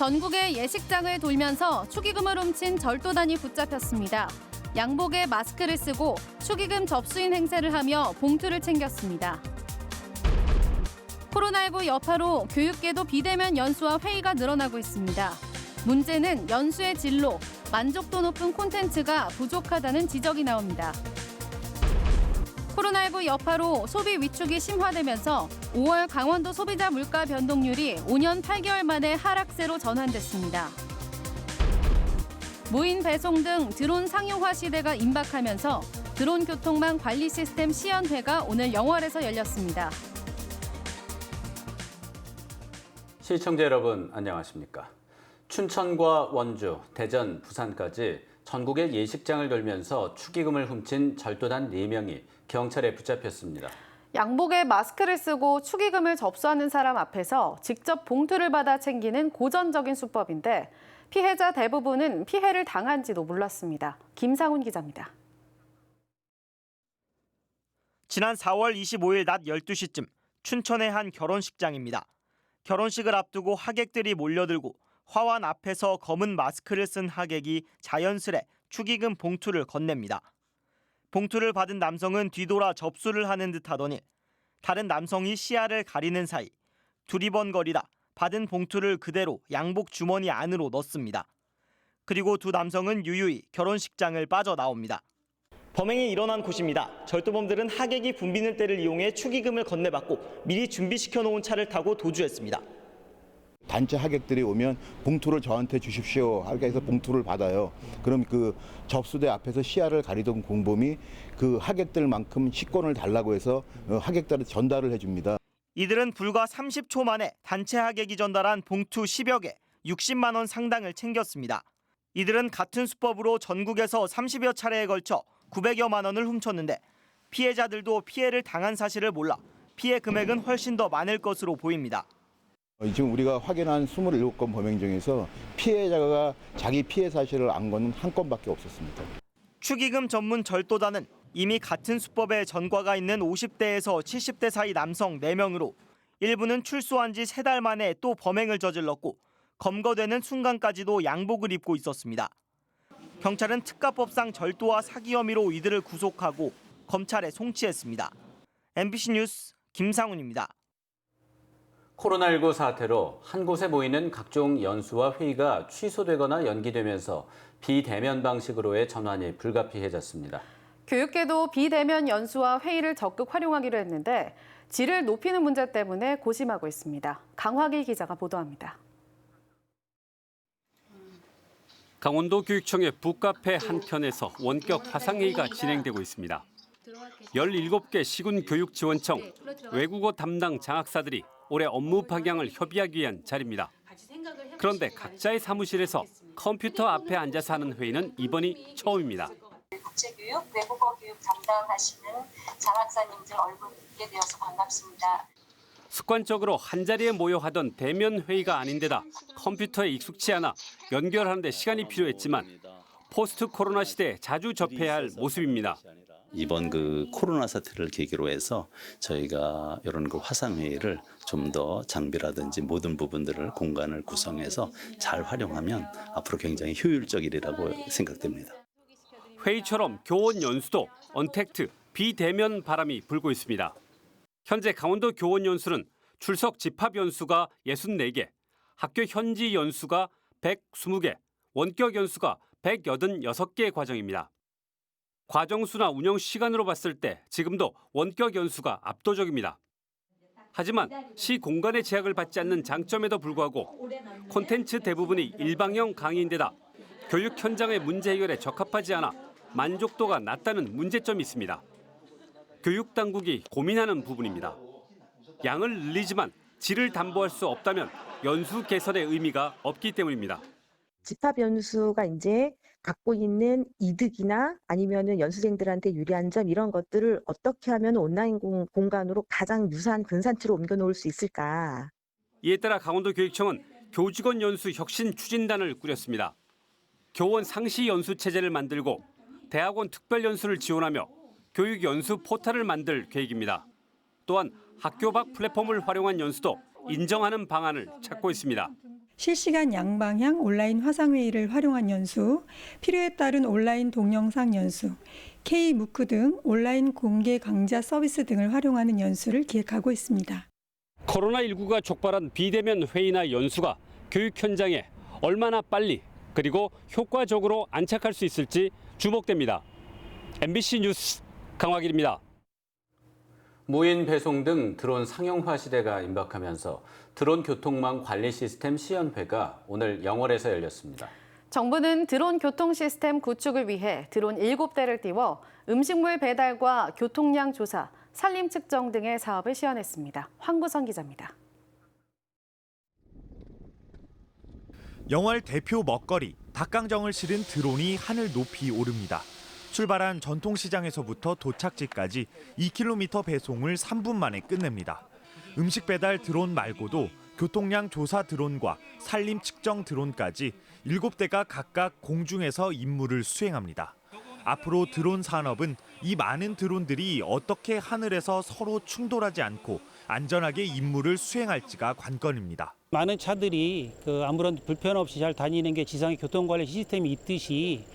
전국의 예식장을 돌면서 축의금을 훔친 절도단이 붙잡혔습니다. 양복에 마스크를 쓰고 축의금 접수인 행세를 하며 봉투를 챙겼습니다. 코로나19 여파로 교육계도 비대면 연수와 회의가 늘어나고 있습니다. 문제는 연수의 질로, 만족도 높은 콘텐츠가 부족하다는 지적이 나옵니다. 코로나19 여파로 소비 위축이 심화되면서 5월 강원도 소비자 물가 변동률이 5년 8개월 만에 하락세로 전환됐습니다. 무인 배송 등 드론 상용화 시대가 임박하면서 드론 교통망 관리 시스템 시연회가 오늘 영월에서 열렸습니다. 시청자 여러분 안녕하십니까? 춘천과 원주, 대전, 부산까지 전국의 예식장을 열면서 축의금을 훔친 절도단 4명이 경찰에 붙잡혔습니다. 양복에 마스크를 쓰고 축의금을 접수하는 사람 앞에서 직접 봉투를 받아 챙기는 고전적인 수법인데 피해자 대부분은 피해를 당한지도 몰랐습니다. 김상훈 기자입니다. 지난 4월 25일 낮 12시쯤 춘천의 한 결혼식장입니다. 결혼식을 앞두고 하객들이 몰려들고 화환 앞에서 검은 마스크를 쓴 하객이 자연스레 축의금 봉투를 건넵니다. 봉투를 받은 남성은 뒤돌아 접수를 하는 듯 하더니 다른 남성이 시야를 가리는 사이 두리번거리다 받은 봉투를 그대로 양복 주머니 안으로 넣습니다. 그리고 두 남성은 유유히 결혼식장을 빠져나옵니다. 범행이 일어난 곳입니다. 절도범들은 하객이 붐비는 때를 이용해 축의금을 건네받고 미리 준비시켜 놓은 차를 타고 도주했습니다. 단체 하객들이 오면 봉투를 저한테 주십시오 하게 해서 봉투를 받아요. 그럼 그 접수대 앞에서 시야를 가리던 공범이 그 하객들만큼 식권을 달라고 해서 하객들한테 전달을 해줍니다. 이들은 불과 30초 만에 단체 하객이 전달한 봉투 10여 개, 60만 원 상당을 챙겼습니다. 이들은 같은 수법으로 전국에서 30여 차례에 걸쳐 900여만 원을 훔쳤는데 피해자들도 피해를 당한 사실을 몰라 피해 금액은 훨씬 더 많을 것으로 보입니다. 지금 우리가 확인한 27건 범행 중에서 피해자가 자기 피해 사실을 안 거는 한 건밖에 없었습니다. 축의금 전문 절도단은 이미 같은 수법에 전과가 있는 50대에서 70대 사이 남성 4명으로 일부는 출소한 지 3달 만에 또 범행을 저질렀고 검거되는 순간까지도 양복을 입고 있었습니다. 경찰은 특가법상 절도와 사기 혐의로 이들을 구속하고 검찰에 송치했습니다. MBC 뉴스 김상훈입니다. 코로나19 사태로 한 곳에 모이는 각종 연수와 회의가 취소되거나 연기되면서 비대면 방식으로의 전환이 불가피해졌습니다. 교육계도 비대면 연수와 회의를 적극 활용하기로 했는데 질을 높이는 문제 때문에 고심하고 있습니다. 강화길 기자가 보도합니다. 강원도 교육청의 북카페 한켠에서 원격 화상회의가 진행되고 있습니다. 17개 시군교육지원청, 외국어 담당 장학사들이 올해 업무 방향을 협의하기 위한 자리입니다. 그런데 각자의 사무실에서 컴퓨터 앞에 앉아서 하는 회의는 이번이 처음입니다. 국제교육, 외국어 교육 담당하시는 장학사님들 얼굴 뵙게 되어서 반갑습니다. 습관적으로 한자리에 모여 하던 대면 회의가 아닌데다 컴퓨터에 익숙치 않아 연결하는 데 시간이 필요했지만 포스트 코로나 시대에 자주 접해야 할 모습입니다. 이번 그 코로나 사태를 계기로 해서 저희가 이런 그 화상회의를 좀 더 장비라든지 모든 부분들을 공간을 구성해서 잘 활용하면 앞으로 굉장히 효율적이라고 생각됩니다. 회의처럼 교원 연수도 언택트, 비대면 바람이 불고 있습니다. 현재 강원도 교원 연수는 출석 집합 연수가 64개, 학교 현지 연수가 120개, 원격 연수가 186개의 과정입니다. 과정수나 운영 시간으로 봤을 때 지금도 원격 연수가 압도적입니다. 하지만 시 공간의 제약을 받지 않는 장점에도 불구하고 콘텐츠 대부분이 일방형 강의인데다 교육 현장의 문제 해결에 적합하지 않아 만족도가 낮다는 문제점이 있습니다. 교육 당국이 고민하는 부분입니다. 양을 늘리지만 질을 담보할 수 없다면 연수 개선의 의미가 없기 때문입니다. 집합 연수가 이제 갖고 있는 이득이나 아니면은 연수생들한테 유리한 점 이런 것들을 어떻게 하면 온라인 공간으로 가장 유사한 근사치로 옮겨 놓을 수 있을까? 이에 따라 강원도 교육청은 교직원 연수 혁신 추진단을 꾸렸습니다. 교원 상시 연수 체제를 만들고 대학원 특별 연수를 지원하며 교육 연수 포털을 만들 계획입니다. 또한 학교 밖 플랫폼을 활용한 연수도 인정하는 방안을 찾고 있습니다. 실시간 양방향 온라인 화상회의를 활용한 연수, 필요에 따른 온라인 동영상 연수, K-무크 등 온라인 공개 강좌 서비스 등을 활용하는 연수를 기획하고 있습니다. 코로나19가 촉발한 비대면 회의나 연수가 교육 현장에 얼마나 빨리 그리고 효과적으로 안착할 수 있을지 주목됩니다. MBC 뉴스 강화길입니다. 무인 배송 등 드론 상용화 시대가 임박하면서 드론 교통망 관리 시스템 시연회가 오늘 영월에서 열렸습니다. 정부는 드론 교통 시스템 구축을 위해 드론 7대를 띄워 음식물 배달과 교통량 조사, 산림 측정 등의 사업을 시연했습니다. 황구선 기자입니다. 영월 대표 먹거리 닭강정을 실은 드론이 하늘 높이 오릅니다. 출발한 전통시장에서부터 도착지까지 2km 배송을 3분 만에 끝냅니다. 음식 배달 드론 말고도 교통량 조사 드론과 산림 측정 드론까지 7대가 각각 공중에서 임무를 수행합니다. 앞으로 드론 산업은 이 많은 드론들이 어떻게 하늘에서 서로 충돌하지 않고 안전하게 임무를 수행할지가 관건입니다. 많은 차들이 아무런 불편 없이 잘 다니는 게 지상의 교통관리 시스템이 있듯이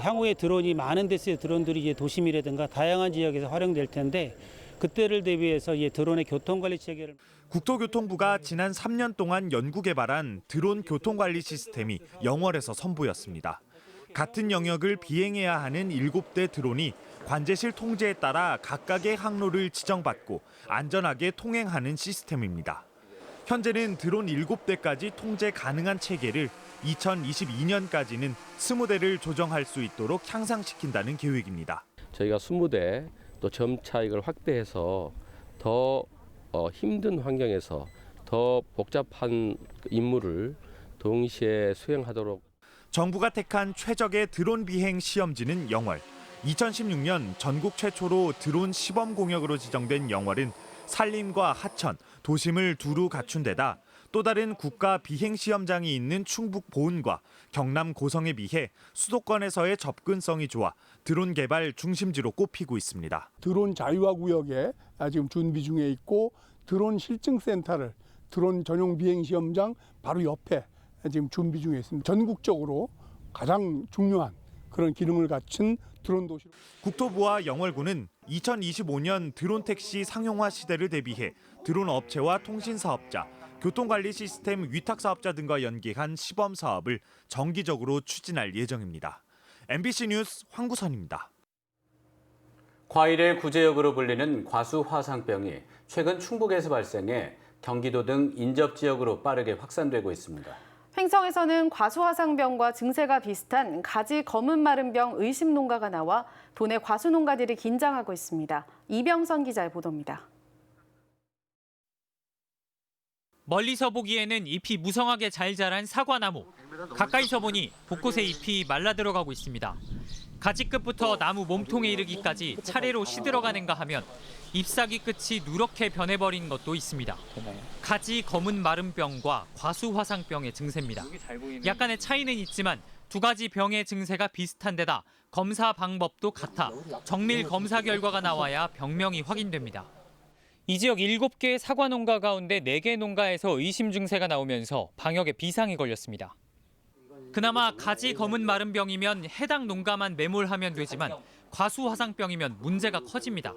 향후에 드론이 많은 데서의 드론들이 이제 도심이라든가 다양한 지역에서 활용될 텐데 그때를 대비해서 드론의 교통관리 체계를 국토교통부가 지난 3년 동안 연구 개발한 드론 교통관리 시스템이 영월에서 선보였습니다. 같은 영역을 비행해야 하는 7대 드론이 관제실 통제에 따라 각각의 항로를 지정받고 안전하게 통행하는 시스템입니다. 현재는 드론 7대까지 통제 가능한 체계를 2022년까지는 20대를 조정할 수 있도록 향상시킨다는 계획입니다. 저희가 20대 또 점차 이걸 확대해서 더 힘든 환경에서 더 복잡한 임무를 동시에 수행하도록. 정부가 택한 최적의 드론 비행 시험지는 영월. 2016년 전국 최초로 드론 시범 공역으로 지정된 영월은 산림과 하천, 도심을 두루 갖춘 데다 또 다른 국가 비행 시험장이 있는 충북 보은과 경남 고성에 비해 수도권에서의 접근성이 좋아 드론 개발 중심지로 꼽히고 있습니다. 드론 자유화 구역에 지금 준비 중에 있고 드론 실증센터를 드론 전용 비행 시험장 바로 옆에 지금 준비 중에 있습니다. 전국적으로 가장 중요한 그런 기능을 갖춘 드론 도시로. 국토부와 영월군은 2025년 드론 택시 상용화 시대를 대비해 드론 업체와 통신 사업자, 교통관리 시스템 위탁 사업자 등과 연계한 시범 사업을 정기적으로 추진할 예정입니다. MBC 뉴스 황구선입니다. 과일의 구제역으로 불리는 과수화상병이 최근 충북에서 발생해 경기도 등 인접 지역으로 빠르게 확산되고 있습니다. 횡성에서는 과수화상병과 증세가 비슷한 가지 검은 마른병 의심 농가가 나와 도내 과수 농가들이 긴장하고 있습니다. 이병선 기자의 보도입니다. 멀리서 보기에는 잎이 무성하게 잘 자란 사과나무. 가까이서 보니 곳곳에 잎이 말라 들어가고 있습니다. 가지 끝부터 나무 몸통에 이르기까지 차례로 시들어가는가 하면 잎사귀 끝이 누렇게 변해버린 것도 있습니다. 가지 검은 마른병과 과수화상병의 증세입니다. 약간의 차이는 있지만 두 가지 병의 증세가 비슷한 데다 검사 방법도 같아 정밀 검사 결과가 나와야 병명이 확인됩니다. 이 지역 7개의 사과 농가 가운데 4개 농가에서 의심 증세가 나오면서 방역에 비상이 걸렸습니다. 그나마 가지 검은 마른병이면 해당 농가만 매몰하면 되지만 과수화상병이면 문제가 커집니다.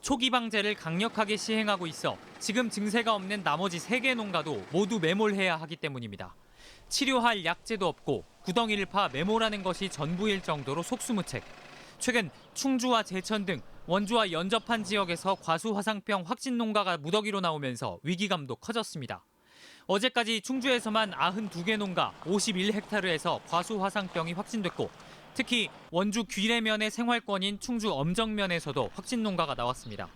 초기 방제를 강력하게 시행하고 있어 지금 증세가 없는 나머지 3개 농가도 모두 매몰해야 하기 때문입니다. 치료할 약제도 없고 구덩이를 파 매몰하는 것이 전부일 정도로 속수무책. 최근 충주와 제천 등 원주와 연접한 지역에서 과수화상병 확진 농가가 무더기로 나오면서 위기감도 커졌습니다. 어제까지 충주에서만 92개 농가 51헥타르에서 과수화상병이 확진됐고 특히 원주 귀례면의 생활권인 충주 엄정면에서도 확진 농가가 나왔습니다.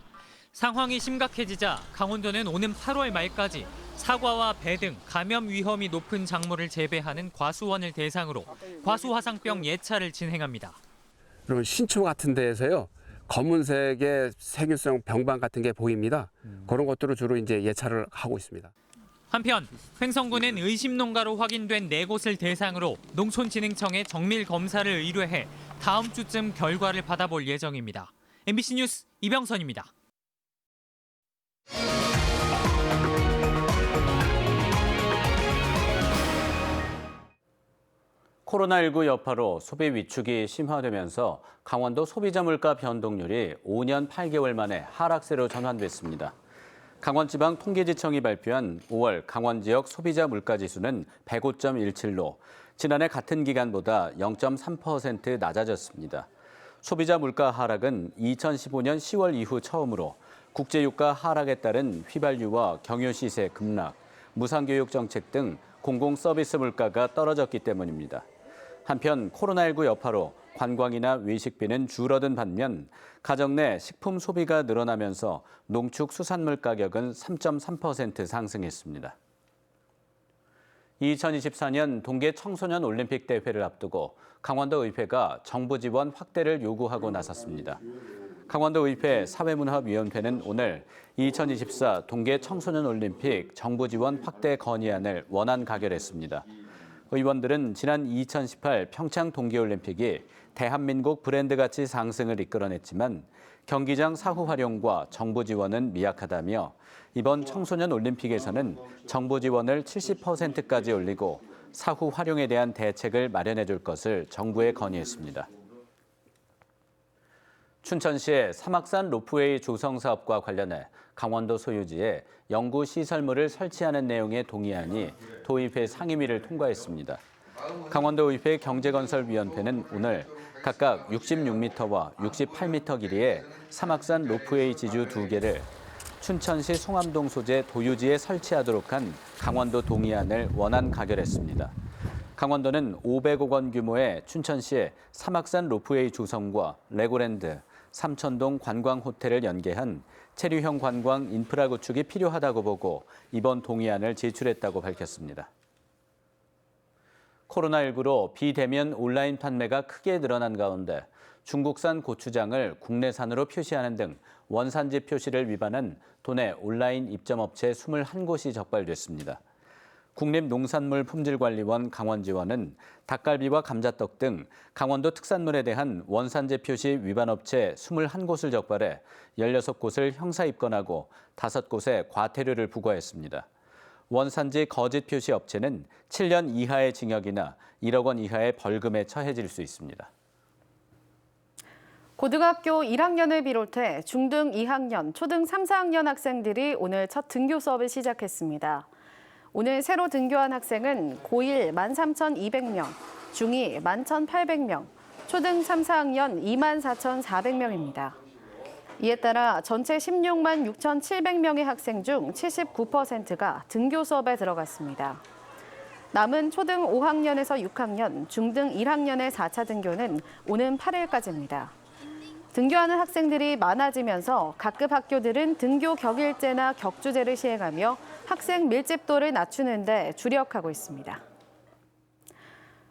상황이 심각해지자 강원도는 오는 8월 말까지 사과와 배 등 감염 위험이 높은 작물을 재배하는 과수원을 대상으로 과수화상병 예찰을 진행합니다. 그러면 신초 같은 데에서요. 검은색의 세균성 병방 같은 게 보입니다. 그런 것들을 주로 이제 예찰을 하고 있습니다. 한편 횡성군은 의심 농가로 확인된 4곳을 대상으로 농촌진흥청에 정밀 검사를 의뢰해 다음 주쯤 결과를 받아볼 예정입니다. MBC 뉴스 이병선입니다. 코로나19 여파로 소비 위축이 심화되면서 강원도 소비자 물가 변동률이 5년 8개월 만에 하락세로 전환됐습니다. 강원지방통계지청이 발표한 5월 강원 지역 소비자 물가 지수는 105.17로 지난해 같은 기간보다 0.3% 낮아졌습니다. 소비자 물가 하락은 2015년 10월 이후 처음으로 국제유가 하락에 따른 휘발유와 경유시세 급락, 무상교육 정책 등 공공서비스 물가가 떨어졌기 때문입니다. 한편 코로나19 여파로 관광이나 외식비는 줄어든 반면 가정 내 식품 소비가 늘어나면서 농축수산물 가격은 3.3% 상승했습니다. 2024년 동계 청소년 올림픽 대회를 앞두고 강원도 의회가 정부 지원 확대를 요구하고 나섰습니다. 강원도 의회 사회문화위원회는 오늘 2024 동계 청소년 올림픽 정부 지원 확대 건의안을 원안 가결했습니다. 의원들은 지난 2018 평창 동계올림픽이 대한민국 브랜드가치 상승을 이끌어냈지만 경기장 사후 활용과 정부 지원은 미약하다며 이번 청소년 올림픽에서는 정부 지원을 70%까지 올리고 사후 활용에 대한 대책을 마련해 줄 것을 정부에 건의했습니다. 춘천시의 사막산 로프웨이 조성 사업과 관련해 강원도 소유지에 연구 시설물을 설치하는 내용의 동의안이 도의회 상임위를 통과했습니다. 강원도 의회 경제건설위원회는 오늘 각각 66m와 68m 길이의 사막산 로프웨이 지주 2개를 춘천시 송암동 소재 도유지에 설치하도록 한 강원도 동의안을 원안 가결했습니다. 강원도는 500억 원 규모의 춘천시의 사막산 로프웨이 조성과 레고랜드, 삼천동 관광 호텔을 연계한 체류형 관광 인프라 구축이 필요하다고 보고 이번 동의안을 제출했다고 밝혔습니다. 코로나19로 비대면 온라인 판매가 크게 늘어난 가운데 중국산 고추장을 국내산으로 표시하는 등 원산지 표시를 위반한 도내 온라인 입점업체 21곳이 적발됐습니다. 국립농산물품질관리원 강원지원은 닭갈비와 감자떡 등 강원도 특산물에 대한 원산지 표시 위반 업체 21곳을 적발해 16곳을 형사 입건하고 5곳에 과태료를 부과했습니다. 원산지 거짓 표시 업체는 7년 이하의 징역이나 1억 원 이하의 벌금에 처해질 수 있습니다. 고등학교 1학년을 비롯해 중등 2학년, 초등 3, 4학년 학생들이 오늘 첫 등교 수업을 시작했습니다. 오늘 새로 등교한 학생은 고1 13,200명, 중2 11,800명, 초등 3, 4학년 24,400명입니다. 이에 따라 전체 16만 6,700명의 학생 중 79%가 등교 수업에 들어갔습니다. 남은 초등 5학년에서 6학년, 중등 1학년의 4차 등교는 오는 8일까지입니다. 등교하는 학생들이 많아지면서 각급 학교들은 등교 격일제나 격주제를 시행하며 학생 밀집도를 낮추는 데 주력하고 있습니다.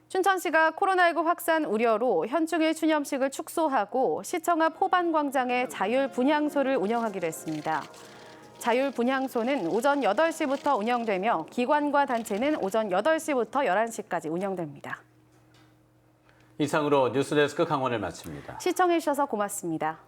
춘천시가 코로나19 확산 우려로 현충일 추념식을 축소하고 시청 앞 호반광장에 자율분향소를 운영하기로 했습니다. 자율분향소는 오전 8시부터 운영되며 기관과 단체는 오전 8시부터 11시까지 운영됩니다. 이상으로 뉴스데스크 강원을 마칩니다. 시청해주셔서 고맙습니다.